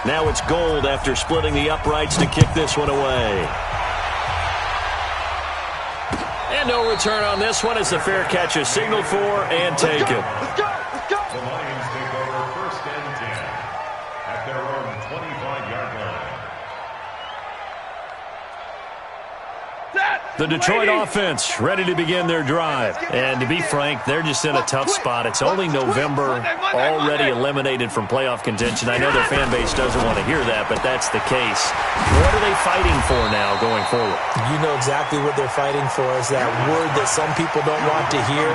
Now it's Gold after splitting the uprights to kick this one away. And no return on this one as the fair catch is signaled for and taken. Let's go. The Lions take over 1st and 10 at their own 25-yard line. The Detroit offense ready to begin their drive. And to be frank, they're just in a tough spot. It's only November, already eliminated from playoff contention. I know their fan base doesn't want to hear that, but that's the case. What are they fighting for now going forward? You know exactly what they're fighting for is that word that some people don't want to hear,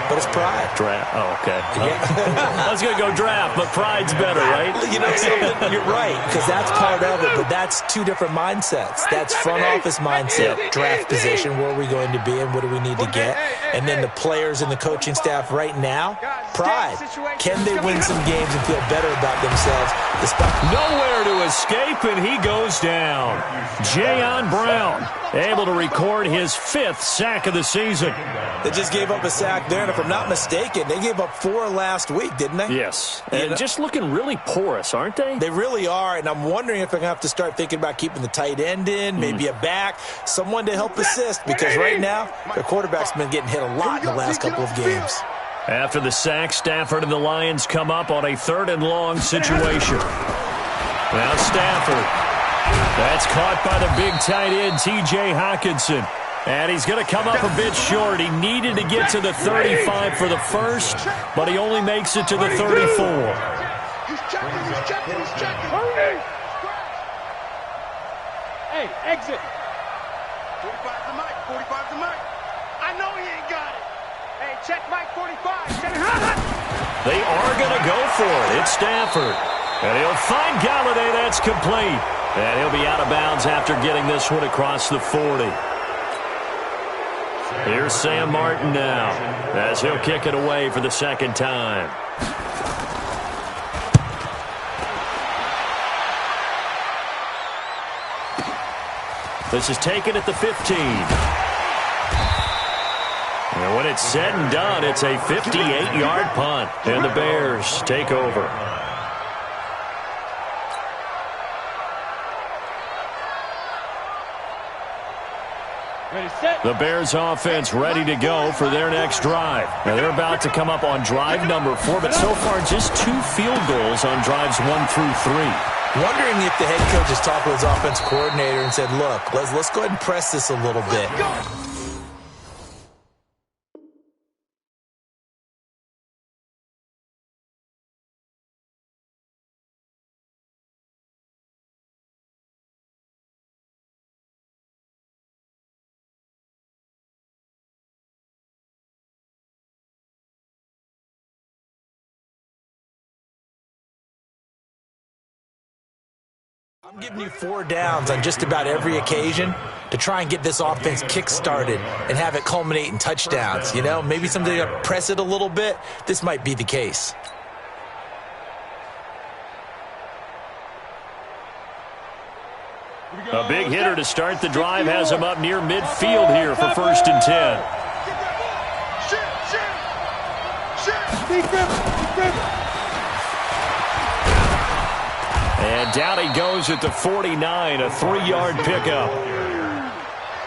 but it's pride. Draft. Oh, okay. Yeah. I was going to go draft, but pride's better, right? You know something? You're right, because that's part of it, but that's two different mindsets. That's front office mindset, draft position. Where are we going to be and what do we need to get? And then the players and the coaching staff right now, pride. Can they win some games and feel better about themselves? Nowhere to escape, and he goes down. Jayon Brown able to record his 5th sack of the season. They just gave up a sack there, and if I'm not mistaken, they gave up 4 last week, didn't they? Yes, and just looking really porous, aren't they? They really are, and I'm wondering if they're going to have to start thinking about keeping the tight end in, maybe a back, someone to help assist, because right now, their quarterback's been getting hit a lot in the last couple of games. After the sack, Stafford and the Lions come up on a 3rd and long situation. Now Stafford. That's caught by the big tight end, T.J. Hockenson. And he's going to come up a bit short. He needed to get to the 35 for the first, but he only makes it to the 34. He's checking. Hurry! Hey, exit. 45's the mic, 45's the mic. I know he ain't got it. Hey, check mic 45. They are going to go for it. It's Stafford. And he'll find Galladay. That's complete. And he'll be out of bounds after getting this one across the 40. Here's Sam Martin now as he'll kick it away for the 2nd time. This is taken at the 15. And when it's said and done, it's a 58-yard punt. And the Bears take over. The Bears offense ready to go for their next drive. Now they're about to come up on drive number 4, but so far just 2 field goals on drives 1 through 3. Wondering if the head coach has talked with his offense coordinator and said, look, let's go ahead and press this a little bit. I'm giving you 4 downs on just about every occasion to try and get this offense kick-started and have it culminate in touchdowns. You know, maybe something to press it a little bit. This might be the case. A big hitter to start the drive has him up near midfield here for 1st and 10. And down he goes at the 49, a 3-yard pickup.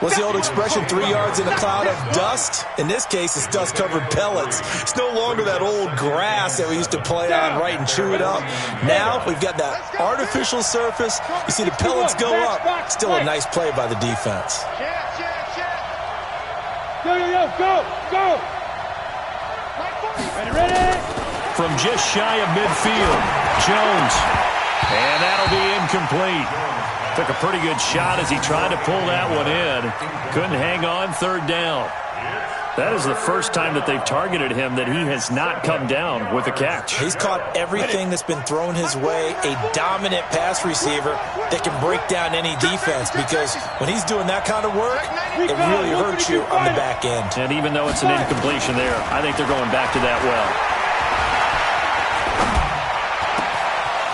What's the old expression, 3 yards in a cloud of dust? In this case, it's dust-covered pellets. It's no longer that old grass that we used to play on, right, and chew it up. Now we've got that artificial surface. You see the pellets go up. Still a nice play by the defense. Go! Ready? From just shy of midfield, Jones. And that'll be incomplete. Took a pretty good shot as he tried to pull that one in. Couldn't hang on, 3rd down. That is the first time that they've targeted him that he has not come down with a catch. He's caught everything that's been thrown his way. A dominant pass receiver that can break down any defense, because when he's doing that kind of work, it really hurts you on the back end. And even though it's an incompletion there, I think they're going back to that well.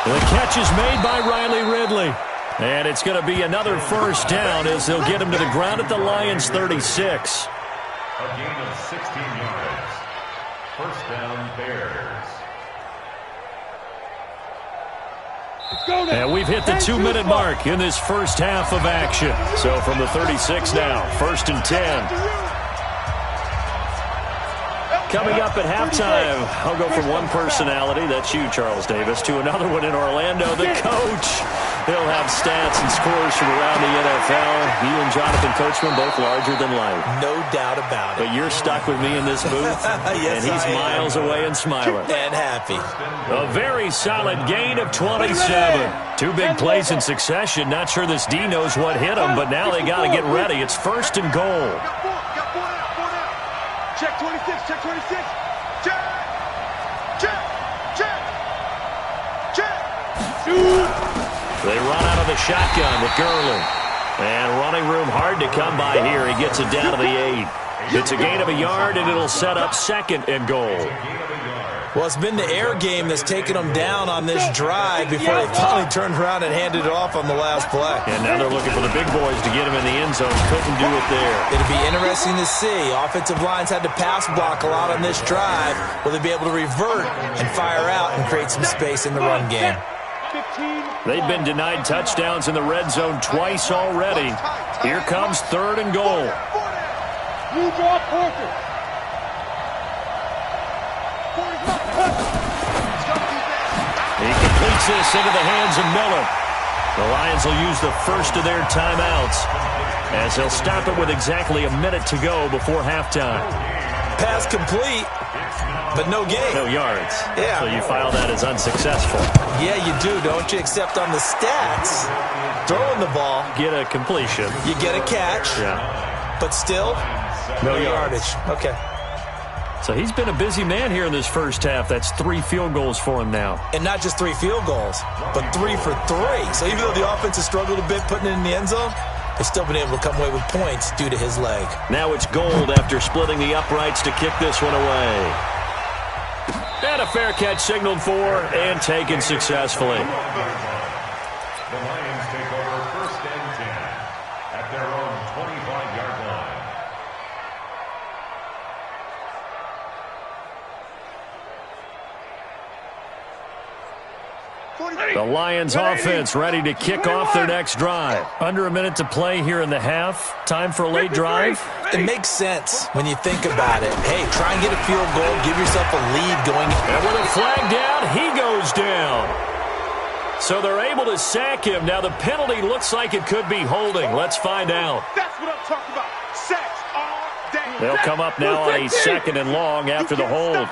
The catch is made by Riley Ridley. And it's going to be another 1st down as they'll get him to the ground at the Lions' 36. A gain of 16 yards. 1st down, Bears. And we've hit the 2-minute mark in this first half of action. So from the 36 now, 1st and 10. Coming up at halftime, I'll go from one personality, that's you, Charles Davis, to another one in Orlando, the coach. He'll have stats and scores from around the NFL. He and Jonathan Coachman, both larger than life. No doubt about it. But you're stuck with me in this booth, yes, and he's miles away and smiling. And happy. A very solid gain of 27. 2 big plays in succession. Not sure this D knows what hit him, but now they got to get ready. It's 1st and goal. Check 26, check 26. Check. They run out of the shotgun with Gurley. And running room hard to come by here. He gets it down to the 8. It's a gain of a yard, and it'll set up 2nd and goal. Well, it's been the air game that's taken them down on this drive before they finally turned around and handed it off on the last play. And now they're looking for the big boys to get him in the end zone. Couldn't do it there. It'll be interesting to see. Offensive lines had to pass block a lot on this drive. Will they be able to revert and fire out and create some space in the run game? They've been denied touchdowns in the red zone twice already. Here comes 3rd and goal. You draw Porter. He completes this into the hands of Miller. The Lions will use the first of their timeouts as they'll stop it with exactly a minute to go before halftime. Pass complete, but no gain. No yards. Yeah. So you file that as unsuccessful. Yeah, you do, don't you? Except on the stats, throwing the ball, Get a completion. you get a catch, Yeah. but still, no yardage. Okay. So he's been a busy man here in this first half. That's 3 field goals for him now. And not just 3 field goals, but 3 for 3. So even though the offense has struggled a bit putting it in the end zone, they've still been able to come away with points due to his leg. Now it's Gold after splitting the uprights to kick this one away. And a fair catch signaled for and taken successfully. The Lions take over 1st and 10 at their own 25-yard line. The Lions offense ready to kick off their next drive. Under a minute to play here in the half. Time for a late drive. It makes sense when you think about it. Hey, try and get a field goal, give yourself a lead going. And with a flag down, he goes down. So they're able to sack him. Now the penalty looks like it could be holding. Let's find out. That's what I'm talking about. Sacks all day. They'll come up now on a 2nd and long after the hold.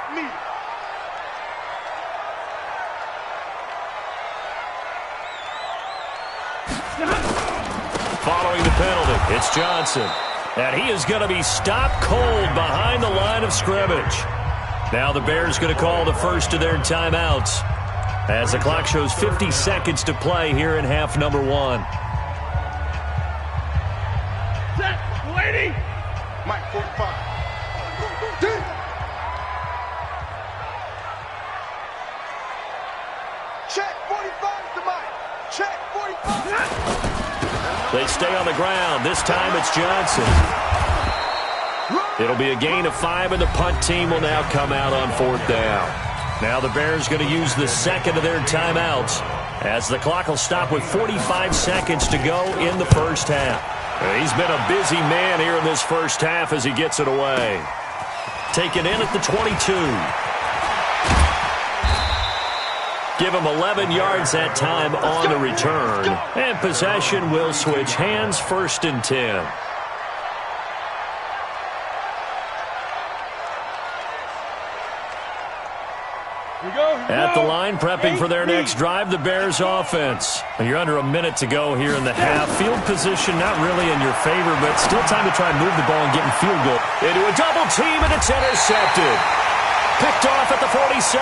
Following the penalty, it's Johnson. And he is going to be stopped cold behind the line of scrimmage. Now the Bears going to call the first of their timeouts as the clock shows 50 seconds to play here in half number 1. Set, lady. Mike 45. Check 45 to Mike. Check 45. They stay on the ground. This time it's Johnson. It'll be a gain of 5, and the punt team will now come out on 4th down. Now the Bears going to use the 2nd of their timeouts as the clock will stop with 45 seconds to go in the first half. He's been a busy man here in this first half as he gets it away. Taken in at the 22. Give him 11 yards that time on the return. And possession will switch hands, 1st and 10. At the line, prepping for their next drive, the Bears offense. You're under a minute to go here in the half. Field position not really in your favor, but still time to try and move the ball and get in field goal. Into a double team, and it's intercepted. Picked off at the 47.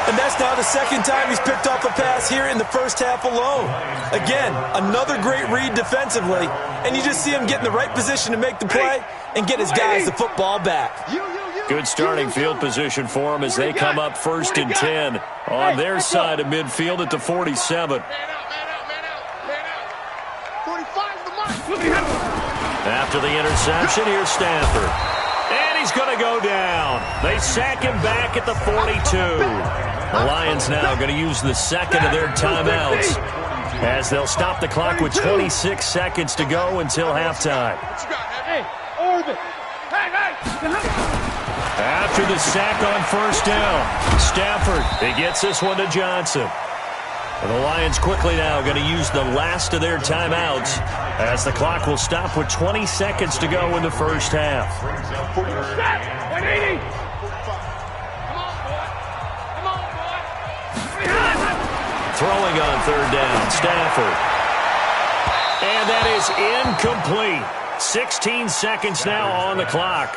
And that's now the 2nd time he's picked off a pass here in the first half alone. Again, another great read defensively, and you just see him get in the right position to make the play and get his guys the football back. Good starting field position for them as they come up 1st and 10 on their side of midfield at the 47. After the interception, here's Stafford. And he's going to go down. They sack him back at the 42. The Lions now going to use the second of their timeouts as they'll stop the clock with 26 seconds to go until halftime. After the sack on first down, Stafford, he gets this one to Johnson. And the Lions quickly now going to use the last of their timeouts as the clock will stop with 20 seconds to go in the first half. 180. Throwing on third down, Stafford. And that is incomplete. 16 seconds now on the clock.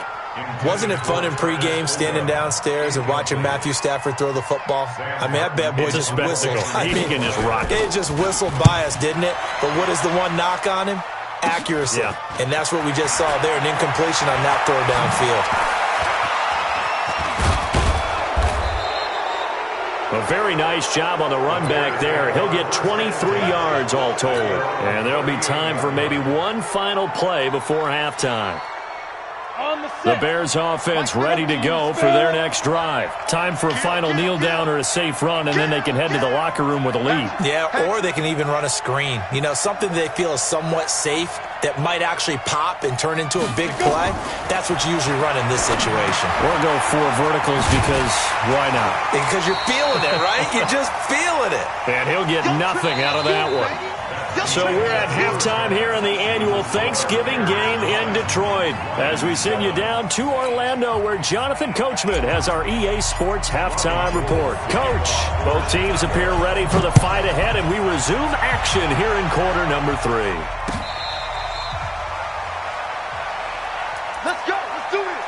Wasn't it fun in pregame standing downstairs and watching Matthew Stafford throw the football? I mean, that bad boy just whistled. He can just rock it. It just whistled by us, didn't it? But what is the one knock on him? Accuracy. Yeah. And that's what we just saw there, an incompletion on that throw downfield. A very nice job on the run back there. He'll get 23 yards all told. And there'll be time for maybe one final play before halftime. The Bears offense ready to go for their next drive. Time for a final kneel down or a safe run, and then they can head to the locker room with a lead. Yeah, or they can even run a screen. You know, something they feel is somewhat safe that might actually pop and turn into a big play. That's what you usually run in this situation. Or go 4 verticals because why not? Because you're feeling it, right? You're just feeling it. And he'll get nothing out of that one. So we're at halftime here in the annual Thanksgiving game in Detroit as we send you down to Orlando where Jonathan Coachman has our EA Sports halftime report. Coach, both teams appear ready for the fight ahead, and we resume action here in quarter number 3. Let's go. Let's do this.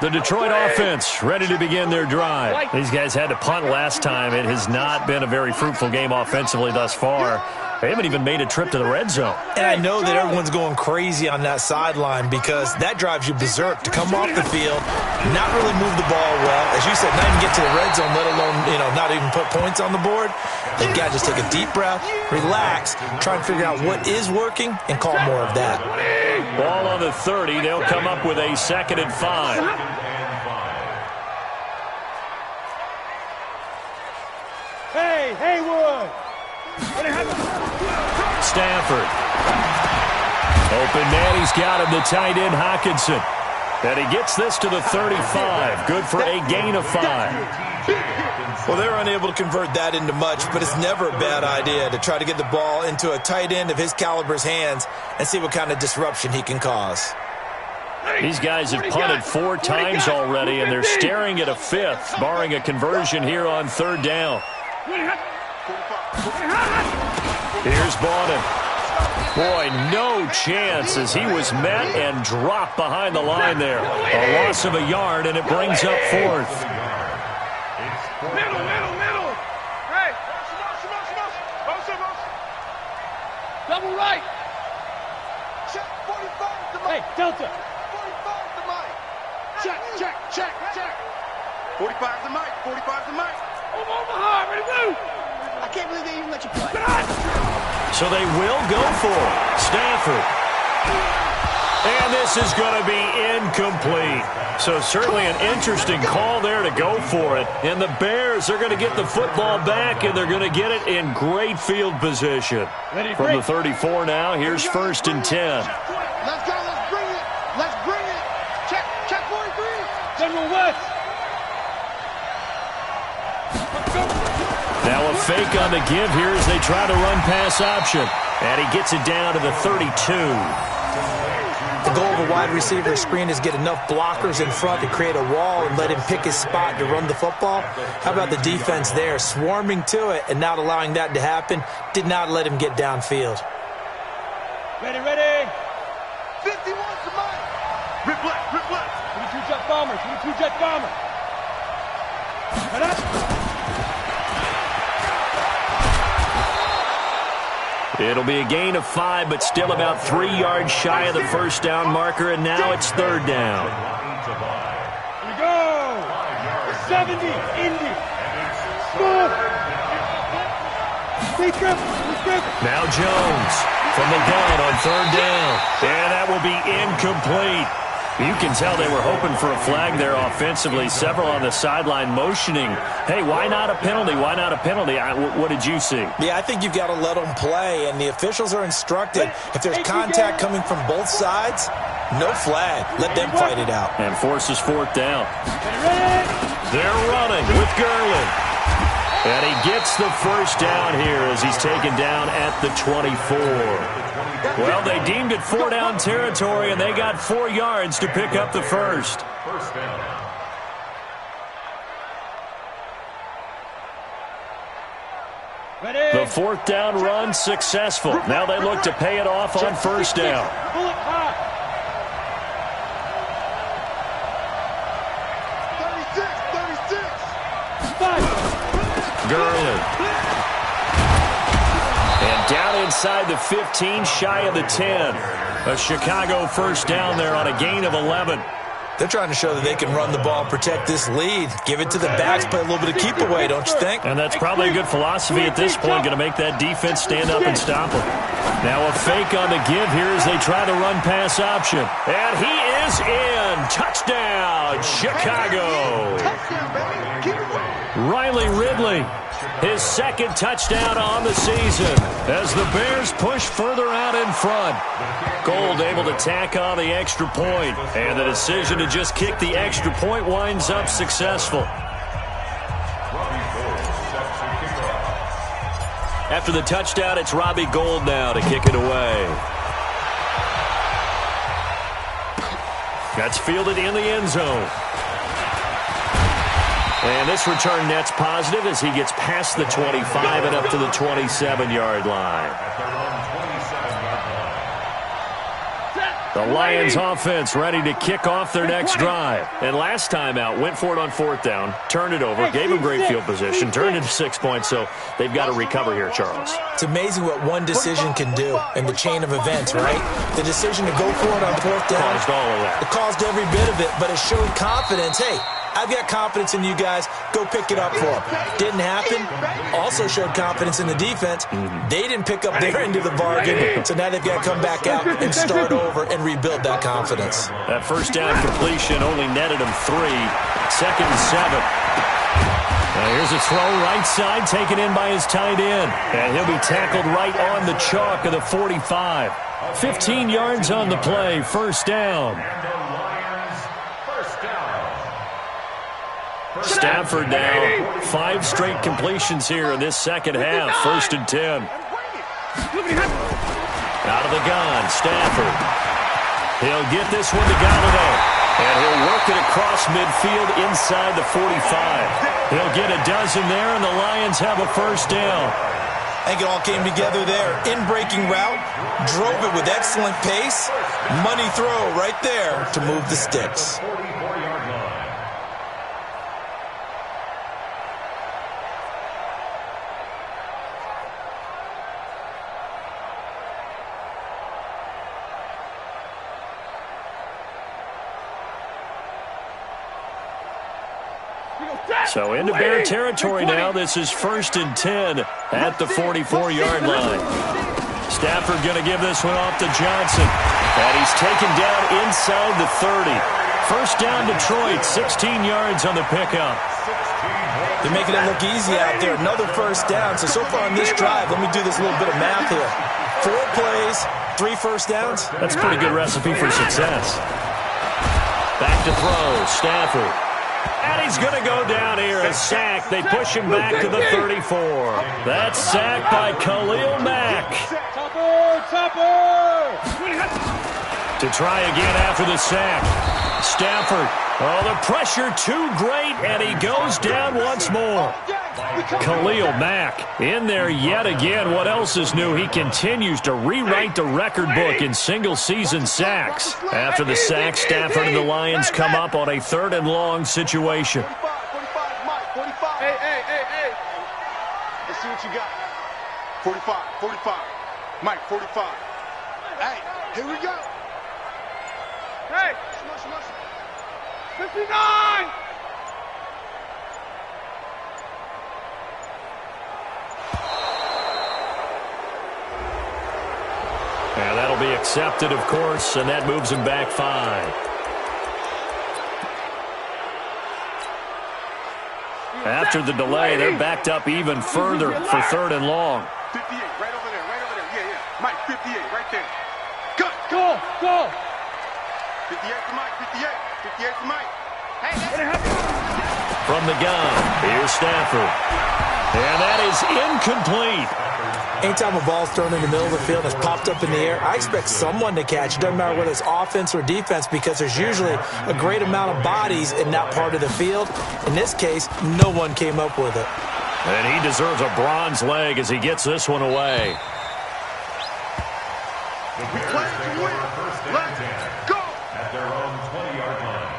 The Detroit offense ready to begin their drive. These guys had to punt last time. It has not been a very fruitful game offensively thus far. They haven't even made a trip to the red zone. And I know that everyone's going crazy on that sideline because that drives you berserk to come off the field, not really move the ball well. As you said, not even get to the red zone, let alone, not even put points on the board. You've got to just take a deep breath, relax, try and figure out what is working, and call more of that. Ball on the 30. They'll come up with a 2nd and 5. Hey, Haywood. Stafford. Open man, he's got him, the tight end Hawkinson. And he gets this to the 35. Good for a gain of 5. Well, they're unable to convert that into much, but it's never a bad idea to try to get the ball into a tight end of his caliber's hands and see what kind of disruption he can cause. These guys have punted 4 times already, and they're staring at a 5th, barring a conversion here on 3rd down. Here's Bowden. Boy, no chance as he was met and dropped behind the line there. A loss of a yard, and it brings up 4th. Middle. Hey. Double right. Check 45 to Mike. Hey, Delta. 45 to Mike. Check. 45 to Mike. 45 to Mike. Omaha, ready to move. I can't believe they even let you play. So they will go for it. Stafford. And this is going to be incomplete. So certainly an interesting call there to go for it. And the Bears are going to get the football back, and they're going to get it in great field position. From the 34 now, here's 1st and 10. Let's go. Let's bring it. Check 43. General West. Now a fake on the give here as they try to run pass option. And he gets it down to the 32. The goal of a wide receiver screen is get enough blockers in front to create a wall and let him pick his spot to run the football. How about the defense there, swarming to it and not allowing that to happen? Did not let him get downfield. Ready. 51 to Mike. Rip left. 22 jet bomber. Head up. It'll be a gain of 5, but still about 3 yards shy of the 1st down marker, and now it's 3rd down. Here we go. 70, Indy. Smooth. Stay triple. Now Jones. from the gun on third down. And that will be incomplete. You can tell they were hoping for a flag there offensively. Several on the sideline motioning, hey, why not a penalty? Why not a penalty? What did you see? Yeah, I think you've got to let them play, and the officials are instructed. If there's contact coming from both sides, no flag. Let them fight it out. And forces fourth down. They're running with Garland. And he gets the first down here as he's taken down at the 24. Well, they deemed it 4-down territory, and they got 4 yards to pick up the first. First down. The fourth down run successful. Now they look to pay it off on first down. 36. Garland. And down inside the 15, shy of the 10. A Chicago first down there on a gain of 11. They're trying to show that they can run the ball and protect this lead. Give it to the backs, play a little bit of keep away, don't you think? And that's probably a good philosophy at this point, going to make that defense stand up and stop them. Now a fake on the give here as they try the run-pass option. And he is in. Touchdown, Chicago. Riley Ridley, his second touchdown on the season as the Bears push further out in front. Gold able to tack on the extra point, and the decision to just kick the extra point winds up successful. After the touchdown, it's Robbie Gould now to kick it away. That's fielded in the end zone. And this return net's positive as he gets past the 25 and up to the 27-yard line. The Lions offense ready to kick off their next drive. And last time out, went for it on fourth down, turned it over, gave him great field position, turned it to 6 points, so they've got to recover here, Charles. It's amazing what one decision can do in the chain of events, right? The decision to go for it on fourth down. Caused all of that. It caused every bit of it, but it showed confidence. Hey, I've got confidence in you guys. Go pick it up for them. Didn't happen. Also showed confidence in the defense. They didn't pick up their end of the bargain, so now they've got to come back out and start over and rebuild that confidence. That first down completion only netted him 3. Second and 7. Now here's a throw right side taken in by his tight end. And he'll be tackled right on the chalk of the 45. 15 yards on the play. First down. Stafford now 5 straight completions here in this second half. First and 10. Out of the gun, Stafford. He'll get this one to Galladay. And he'll work it across midfield inside the 45. He'll get a dozen there, and the Lions have a first down. I think it all came together there. In-breaking route, drove it with excellent pace. Money throw right there to move the sticks. So into Bear territory now. This is first and 10 at the 44-yard line. Stafford going to give this one off to Johnson. And he's taken down inside the 30. First down Detroit, 16 yards on the pickup. They're making it look easy out there. Another first down. So far on this drive, let me do this little bit of math here. 4 plays, 3 first downs. That's a pretty good recipe for success. Back to throw, Stafford. And he's going to go down here. A sack. They push him back to the 34. That's sacked by Khalil Mack. To try again after the sack. Stafford. Oh, the pressure too great, and he goes down once more. Khalil Mack in there yet again. What else is new? He continues to rewrite the record book in single-season sacks. After the sack, Stafford and the Lions come up on a 3rd and long situation. 45, Mike, 45. Hey. Let's see what you got. 45. Mike, 45. Hey, here we go. Hey. 59. Accepted, of course, and that moves him back 5. After the delay, they're backed up even further for 3rd and long. 58, right over there, right over there. Yeah, yeah. Mike, 58, right there. Go! 58 to Mike, 58. 58 to Mike. From the gun, here's Stafford. And that is incomplete. Anytime a ball's thrown in the middle of the field and it's popped up in the air, I expect someone to catch. It doesn't matter whether it's offense or defense, because there's usually a great amount of bodies in that part of the field. In this case, no one came up with it. And he deserves a bronze leg as he gets this one away. We play to win. Let's go! At their own 20-yard line.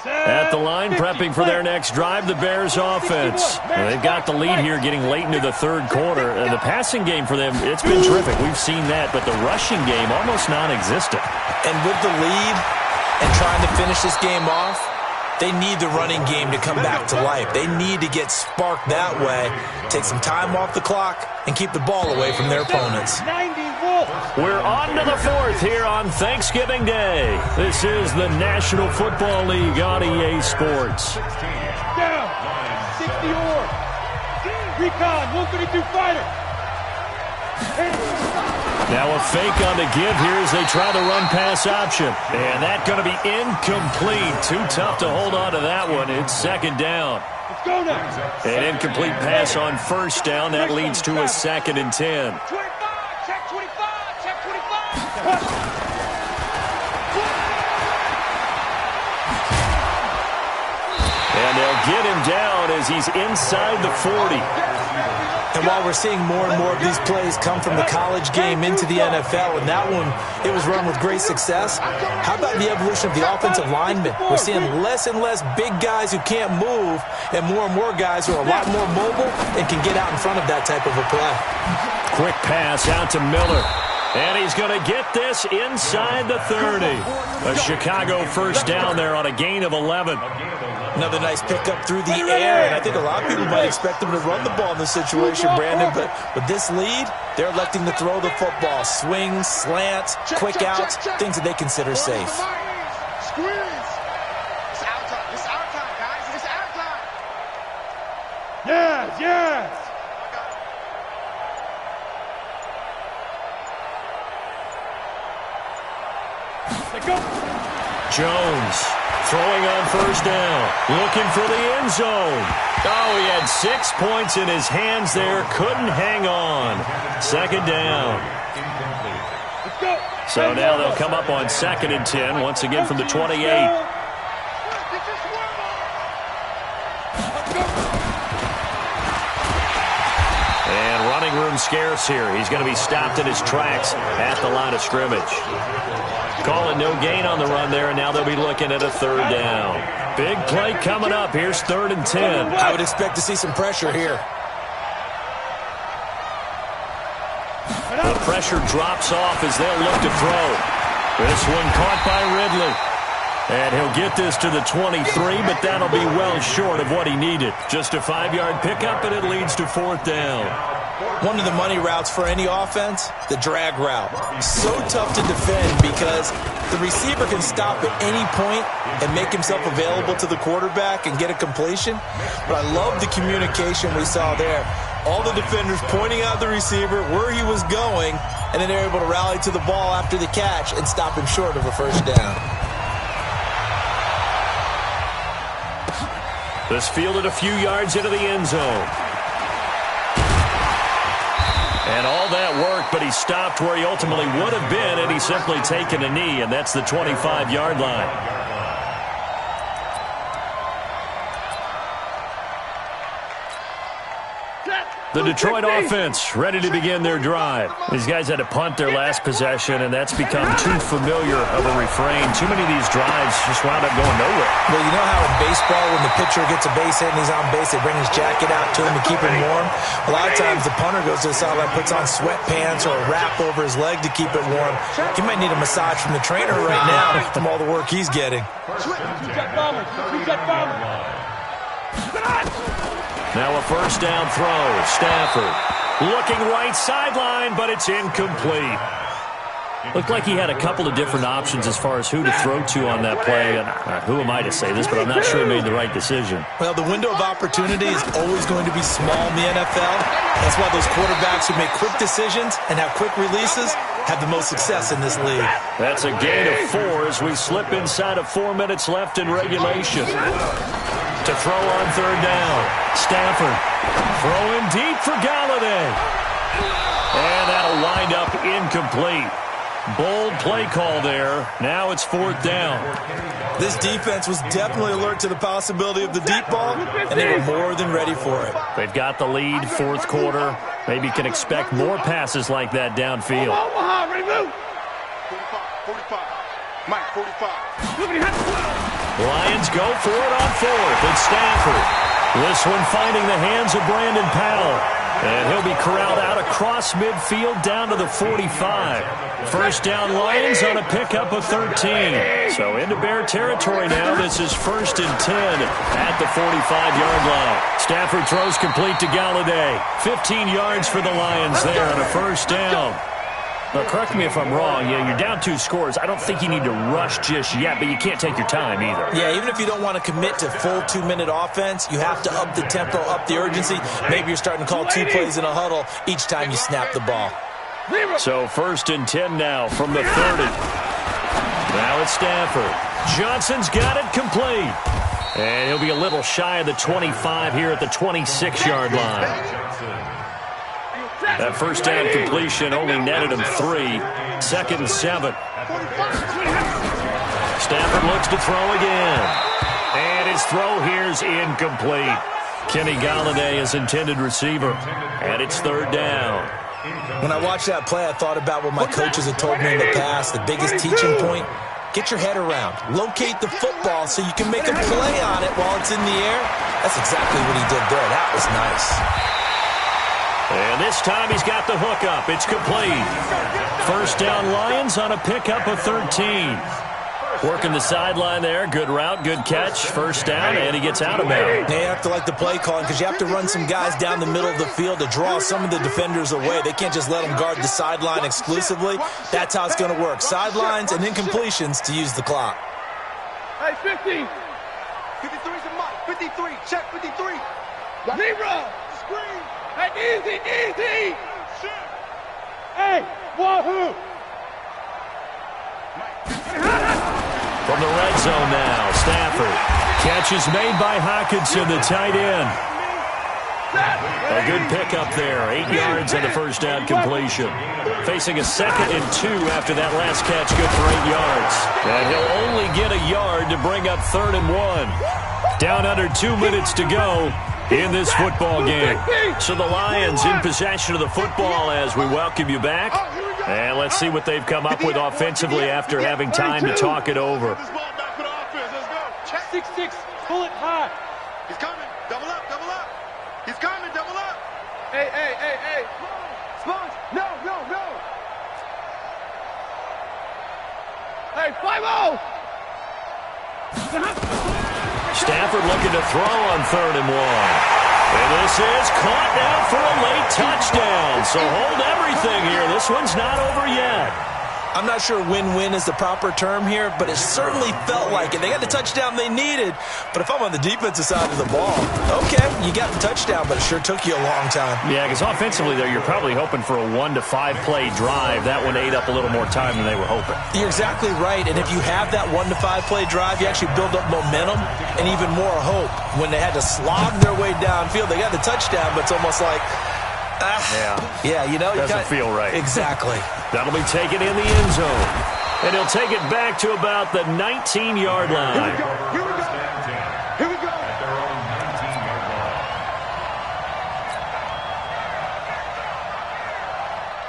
At the line, prepping for their next drive, the Bears offense. They've got the lead here getting late into the 3rd quarter. The passing game for them, it's been terrific. We've seen that, but the rushing game almost non-existent. And with the lead and trying to finish this game off, they need the running game to come back to life. They need to get sparked that way, take some time off the clock, and keep the ball away from their opponents. We're on to the 4th here on Thanksgiving Day. This is the National Football League on EA Sports. Down, 60 or recon, 132 fighter. Now a fake on the give here as they try the run-pass option. And that's going to be incomplete. Too tough to hold on to that one. It's 2nd down. Let's go now. An incomplete pass on 1st down. That leads to a 2nd and 10. 25, check 25, check 25. And they'll get him down as he's inside the 40. And while we're seeing more and more of these plays come from the college game into the NFL, and that one, it was run with great success, how about the evolution of the offensive linemen? We're seeing less and less big guys who can't move, and more guys who are a lot more mobile and can get out in front of that type of a play. Quick pass out to Miller. And he's going to get this inside the 30. A Chicago 1st down there on a gain of 11. Another nice pickup through the air, and I think a lot of people might expect them to run the ball in this situation, Brandon, but with this lead, they're electing to throw the football. Swings, slants, quick outs, things that they consider safe. Squeeze. It's our time. It's our time, guys. It's our time. Yes. Let go. Jones throwing on 1st down, looking for the end zone. Oh, he had 6 points in his hands there, couldn't hang on. 2nd down. Let's go. So now they'll come up on 2nd and 10, once again from the 28. And running room scarce here. He's going to be stopped in his tracks at the line of scrimmage. Calling no gain on the run there, and now they'll be looking at a 3rd down. Big play coming up. Here's 3rd and 10. I would expect to see some pressure here. The pressure drops off as they'll look to throw. This one caught by Ridley. And he'll get this to the 23, but that'll be well short of what he needed. Just a 5-yard pickup, and it leads to 4th down. One of the money routes for any offense, the drag route. So tough to defend because the receiver can stop at any point and make himself available to the quarterback and get a completion. But I love the communication we saw there. All the defenders pointing out the receiver, where he was going, and then they're able to rally to the ball after the catch and stop him short of a 1st down. This fielded a few yards into the end zone. And all that worked, but he stopped where he ultimately would have been had he simply taken a knee, and that's the 25-yard line. The Detroit offense ready to begin their drive. These guys had to punt their last possession, and that's become too familiar of a refrain. Too many of these drives just wound up going nowhere. Well, you know how in baseball when the pitcher gets a base hit and he's on base, they bring his jacket out to him to keep him warm? A lot of times the punter goes to the sideline, puts on sweatpants or a wrap over his leg to keep it warm. He might need a massage from the trainer right now from all the work he's getting. Now a 1st down throw. Stafford Looking right sideline, but it's incomplete. Looked like he had a couple of different options as far as who to throw to on that play. And who am I to say this, but I'm not sure he made the right decision. Well, the window of opportunity is always going to be small in the NFL. That's why those quarterbacks who make quick decisions and have quick releases have the most success in this league. That's a gain of 4 as we slip inside of 4 minutes left in regulation. To throw on third down. Stafford throwing deep for Galladay. And that'll wind up incomplete. Bold play call there. Now it's 4th down. This defense was definitely alert to the possibility of the deep ball, and they were more than ready for it. They've got the lead, 4th quarter. Maybe can expect more passes like that downfield. 45. Mike, 45. Lions go for it on 4th. It's Stafford. This one finding the hands of Brandon Powell. And he'll be corralled out across midfield down to the 45. First down Lions on a pickup of 13. So into Bear territory now. This is 1st and 10 at the 45-yard line. Stafford throws complete to Galladay. 15 yards for the Lions there on a first down. Now, correct me if I'm wrong. Yeah, you're down 2 scores. I don't think you need to rush just yet, but you can't take your time either. Yeah, even if you don't want to commit to full 2-minute offense, you have to up the tempo, up the urgency. Maybe you're starting to call 2 plays in a huddle each time you snap the ball. So 1st and 10 now from the 30. Now it's Stafford. Johnson's got it complete. And he'll be a little shy of the 25 here at the 26-yard line. That first down completion only netted him 3. 2nd and 7. Stafford looks to throw again. And his throw here's incomplete. Kenny Galladay is intended receiver. And it's 3rd down. When I watched that play, I thought about what my coaches had told me in the past. The biggest teaching point, get your head around. Locate the football so you can make a play on it while it's in the air. That's exactly what he did there. That was nice. And this time he's got the hook up. It's complete. First down Lions on a pickup of 13. Working the sideline there. Good route, good catch. First down, and he gets out of bounds. They have to like the play calling because you have to run some guys down the middle of the field to draw some of the defenders away. They can't just let them guard the sideline exclusively. That's how it's going to work. Sidelines and incompletions to use the clock. Hey, 50. 53's a Mike. 53. Check 53. Libra. Screen. Hey, easy. Shit. Hey, wahoo. From the red zone now, Stafford. Catch is made by Hockenson, the tight end. A good pickup there. 8 yards on the first down completion. Facing a 2nd and 2 after that last catch, good for 8 yards. And he'll only get a yard to bring up 3rd and 1. Down under 2 minutes to go in this football game. So the Lions in possession of the football as we welcome you back. And let's see what they've come up with offensively after having time to talk it over. 6-6, pull it high. He's coming. Double up. He's coming. Double up. Hey. Sponge. No. Hey, 5-0. Stafford looking to throw on 3rd and 1. And this is caught now for a late touchdown. So hold everything here. This one's not over yet. I'm not sure win-win is the proper term here, but it certainly felt like it. They got the touchdown they needed, but if I'm on the defensive side of the ball, okay, you got the touchdown, but it sure took you a long time. Yeah, because offensively, though, you're probably hoping for a 1 to 5 play drive. That one ate up a little more time than they were hoping. You're exactly right, and if you have that 1 to 5 play drive, you actually build up momentum and even more hope. When they had to slog their way downfield, they got the touchdown, but it's almost like, yeah, you know, doesn't feel right. Exactly. That'll be taken in the end zone. And he'll take it back to about the 19-yard line. Here we go. At their own 19-yard line.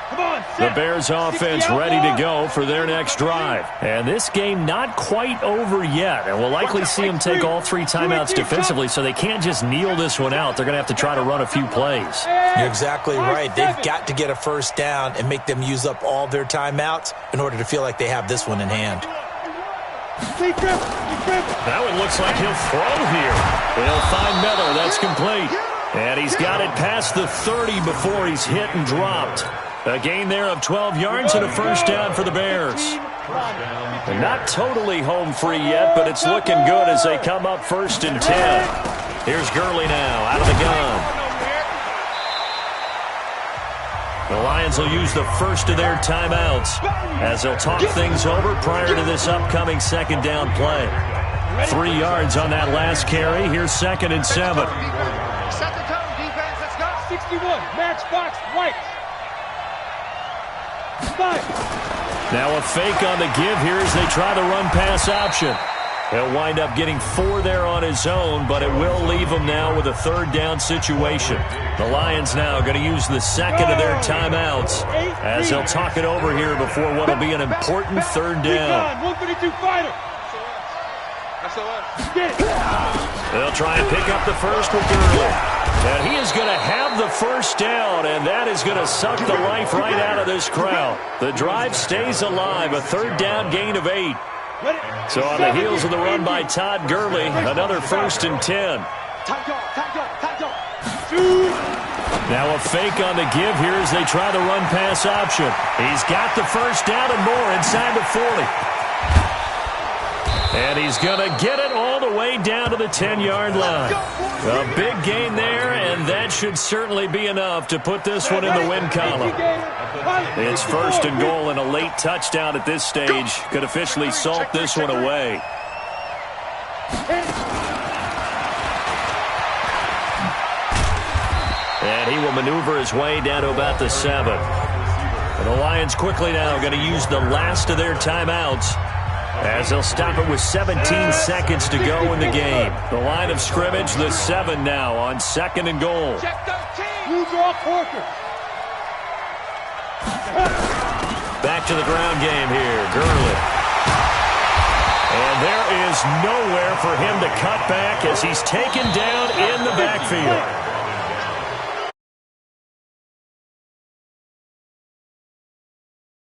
Come on, The Bears offense ready to go for their next drive. And this game not quite over yet. And we'll likely see them take all 3 timeouts defensively, so they can't just kneel this one out. They're going to have to try to run a few plays. You're exactly right. They've got to get a first down and make them use up all their timeouts in order to feel like they have this one in hand. That one looks like he'll throw here. They'll find Miller. That's complete. And he's got it past the 30 before he's hit and dropped. A gain there of 12 yards and a first down for the Bears. They're not totally home free yet, but it's looking good as they come up 1st and 10. Here's Gurley now out of the gun. The Lions will use the first of their timeouts as they'll talk things over prior to this upcoming second down play. 3 yards on that last carry. Here's 2nd and 7. Set the tone, defense. Let's go. 61. Match box right. Now a fake on the give here as they try the run-pass option. He'll wind up getting 4 there on his own, but it will leave him now with a 3rd down situation. The Lions now going to use the 2nd of their timeouts as they'll talk it over here before what will be an important 3rd down. 132 fighter. They'll try and pick up the first with Gurley. And he is going to have the first down, and that is going to suck the life right out of this crowd. The drive stays alive, a 3rd down gain of 8. So on the heels of the run by Todd Gurley, another 1st and 10. Now a fake on the give here as they try the run-pass option. He's got the first down and more inside the 40. And he's going to get it all the way down to the 10-yard line. A big gain there, and that should certainly be enough to put this one in the win column. It's 1st and goal, and a late touchdown at this stage could officially salt this one away. And he will maneuver his way down to about the 7. And the Lions quickly now going to use the last of their timeouts as they'll stop it with 17 seconds to go in the game. The line of scrimmage, the 7 now on 2nd and goal. Back to the ground game here, Gurley. And there is nowhere for him to cut back as he's taken down in the backfield.